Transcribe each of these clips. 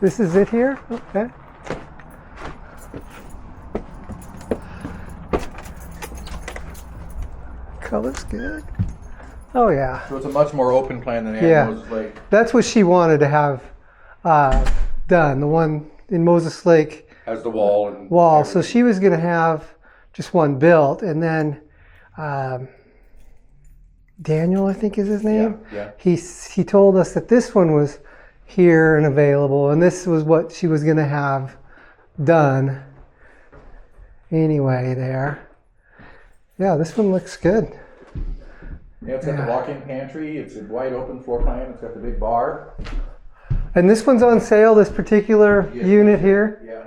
This is it here? Okay. Color's good. Oh yeah. So it's a much more open plan than Yeah. Moses Lake. That's what she wanted to have done. The one in Moses Lake Has the wall and wall. So everything. she was going to have just one built, and then Daniel, I think is his name. Yeah. He told us that this one was here and available, and this was what she was going to have done. Anyway, there. Yeah, this one looks good. Yeah, it's got Yeah. the walk-in pantry. It's a wide open floor plan. It's got the big bar. And this one's on sale, this particular Yeah. unit here. Yeah.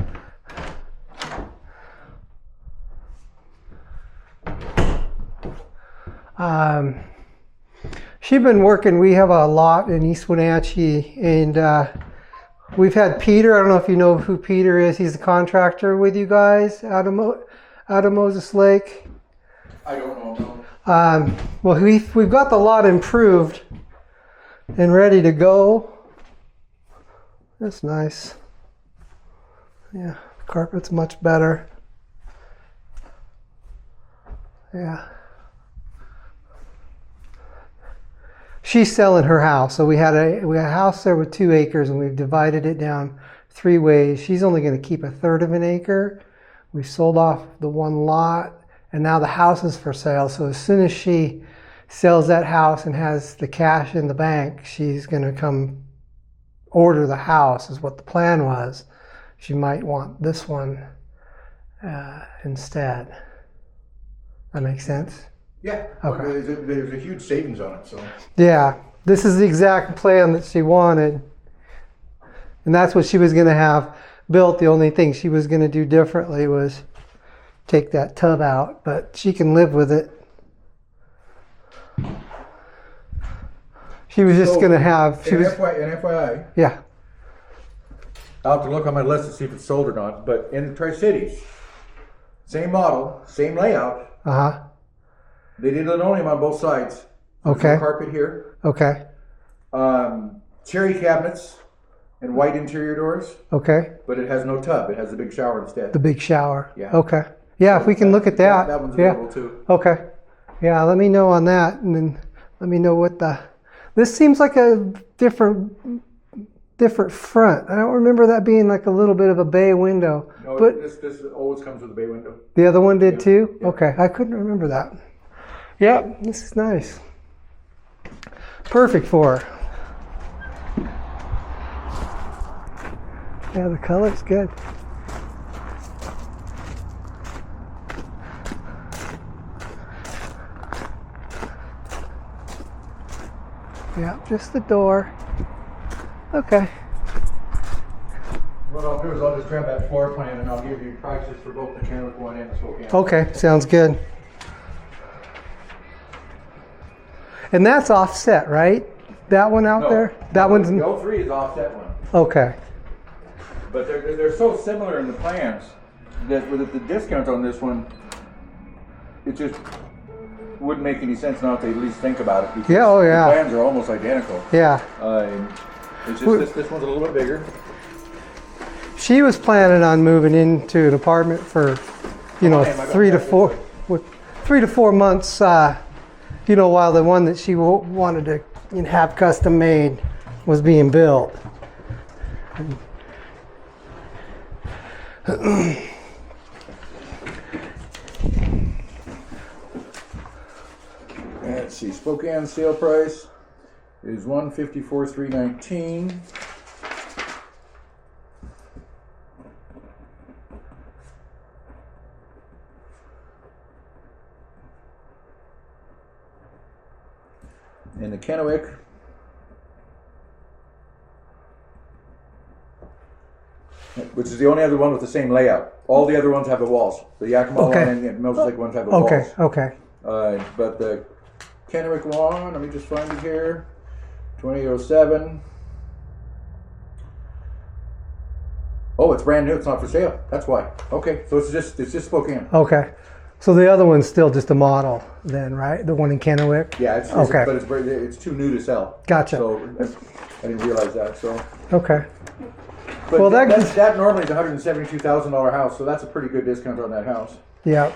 She's been working, we have a lot in East Wenatchee, and we've had Peter. I don't know if you know who Peter is. He's a contractor with you guys out of Moses Lake. I don't know. Well, we've got the lot improved and ready to go. That's nice. Yeah, the carpet's much better. Yeah. She's selling her house. So we had a house there with 2 acres, and we've divided it down 3 ways. She's only going to keep 1/3 of an acre. We sold off the one lot, and now the house is for sale. So as soon as she sells that house and has the cash in the bank, she's going to come order the house, is what the plan was. She might want this one instead. That makes sense? Yeah. Okay. There's a huge savings on it. So. Yeah, this is the exact plan that she wanted. And that's what she was going to have built. The only thing she was going to do differently was take that tub out, but she can live with it. She was just So, going to have, An FYI, yeah, I'll have to look on my list to see if it's sold or not. But in the Tri-Cities, same model, same layout. uh-huh, They did linoleum on both sides. There's Okay. no carpet here. okay, Cherry cabinets and white interior doors, okay. but it has no tub. It has a big shower instead. The big shower. Yeah. Okay. Yeah, if we can look at that. That one's Yeah. available too. Okay. Yeah, let me know on that, and then let me know what the. This seems like a different front. I don't remember that being like a little bit of a bay window. No, But this always comes with a bay window. the other one did too? Yeah. Okay, I couldn't remember that. Yeah, this is nice. Perfect for her. Yeah, the color's good. Yeah, just the door. Okay. What I'll do is I'll just grab that floor plan and I'll give you prices for both the Kennewick one and the Spokane. Okay, sounds good. And that's offset, right? That one out No, there? That one's the 03 is offset one. okay. But they're so similar in the plans that with the discount on this one, it just wouldn't make any sense not to at least think about it. Because Yeah, oh, yeah. The plans are almost identical. Yeah. It's just this one's a little bit bigger. She was planning on moving into an apartment for, you know, Come on in, I got 3 to that 4, with 3 to 4 months. You know, while the one that she wanted to have custom made was being built. Let's see, Spokane sale price is $154,319. In the Kennewick, which is the only other one with the same layout. All the other ones have the walls. The Yakima Okay. one and the Moses Lake ones have the Okay, walls. okay. But the Kennewick one, let me just find it here. 2007. Oh, it's brand new. It's not for sale. That's why. Okay, so it's just Spokane. Okay. So the other one's still just a model then, right? The one in Kennewick? Yeah, it's Okay. but it's too new to sell. Gotcha. So I didn't realize that. So Okay. But Well, that normally is a $172,000 house, so that's a pretty good discount on that house. Yeah.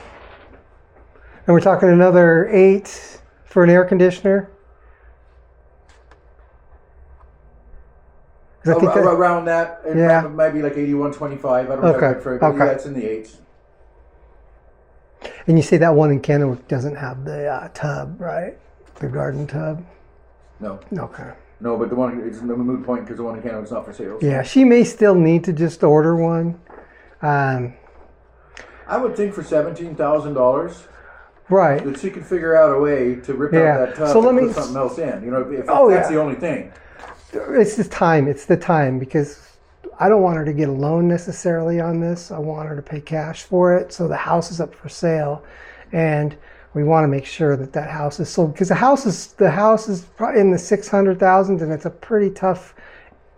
And we're talking another 8 for an air conditioner. 'Cause I think that- Around that, it Yeah. might be like 8125. I don't have Okay, it for it, but okay. yeah, it's in the 8s. And you say that one in Kennewick doesn't have the tub, right? The garden tub. No, Okay. no, but the one it's a moot point because the one in Canada is not for sale. So. Yeah, she may still need to just order one. I would think for $17,000 Right. that she could figure out a way to rip Yeah. out that tub So let and me- put something else in. You know, if Oh, that's yeah. the only thing. It's just time. It's the time because I don't want her to get a loan necessarily on this. I want her to pay cash for it. So the house is up for sale, and we want to make sure that that house is sold because the house is probably in the 600,000, and it's a pretty tough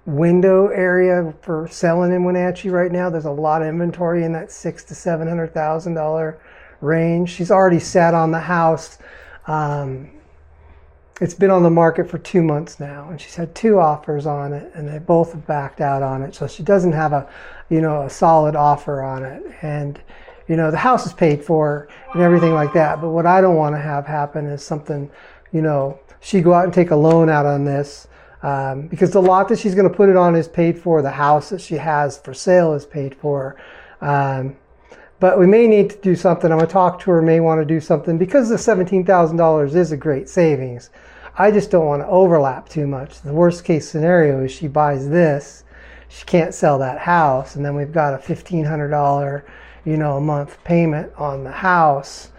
window area for selling in Wenatchee right now. There's a lot of inventory in that $600,000 to $700,000 range. She's already sat on the house. It's been on the market for 2 months now, and she's had 2 offers on it, and they both have backed out on it. So she doesn't have a solid offer on it. And, the house is paid for and everything like that. But what I don't want to have happen is something, she go out and take a loan out on this because the lot that she's going to put it on is paid for. The house that she has for sale is paid for. But we may need to do something. I'm going to talk to her, may want to do something because the $17,000 is a great savings. I just don't want to overlap too much. The worst case scenario is she buys this, she can't sell that house, and then we've got a $1,500, a month payment on the house.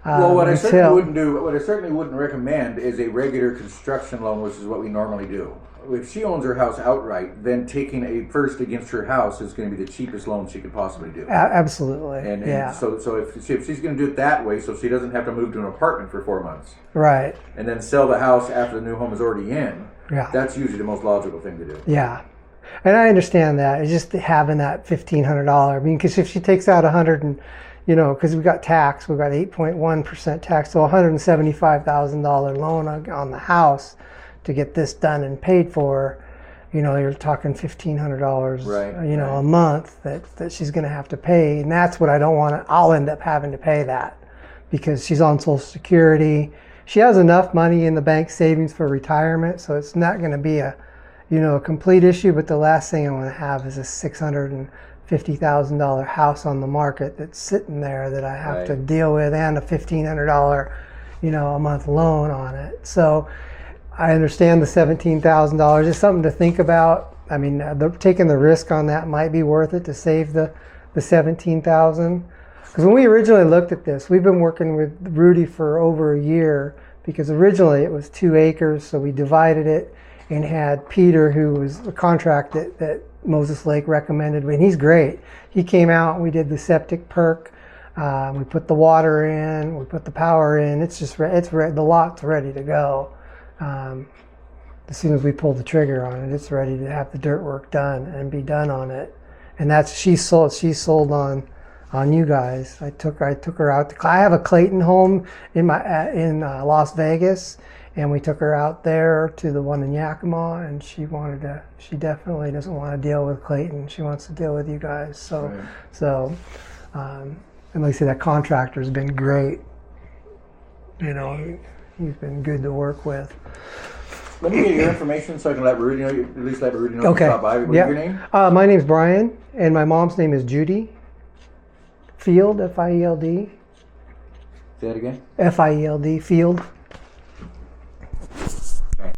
Well, what I certainly wouldn't recommend is a regular construction loan, which is what we normally do. If she owns her house outright, then taking a first against her house is going to be the cheapest loan she could possibly do. Absolutely. And yeah. so if she's going to do it that way, so she doesn't have to move to an apartment for 4 months, Right. and then sell the house after the new home is already in, Yeah. that's usually the most logical thing to do. Yeah. And I understand that. It's just having that $1,500. I mean, because if she takes out 100 and, because we've got tax, we've got 8.1% tax, so $175,000 loan on the house to get this done and paid for, you're talking $1,500, Right, a month that she's going to have to pay. And that's what I don't want to, I'll end up having to pay that because she's on Social Security. She has enough money in the bank savings for retirement, so it's not going to be a complete issue, but the last thing I want to have is a $650,000 house on the market that's sitting there that I have to deal with and a $1,500, a month loan on it. So I understand the $17,000 is something to think about. I mean, taking the risk on that might be worth it to save the $17,000. Because when we originally looked at this, we've been working with Rudy for over a year because originally it was 2 acres, so we divided it and had Peter, who was a contract that Moses Lake recommended, and he's great. He came out, we did the septic perk, we put the water in, we put the power in. It's just the lot's ready to go. As soon as we pull the trigger on it, it's ready to have the dirt work done and be done on it. And she's sold on you guys. I took her out. I have a Clayton home in Las Vegas. And we took her out there to the one in Yakima, and she definitely doesn't want to deal with Clayton. She wants to deal with you guys. So, and like I said, that contractor's been great. He's been good to work with. Let me get your information so I can let Rudy know. At least let Rudy know Okay. to stop by. What's your name? My name's Brian, and my mom's name is Judy Field, Field. Say that again. Field, Field.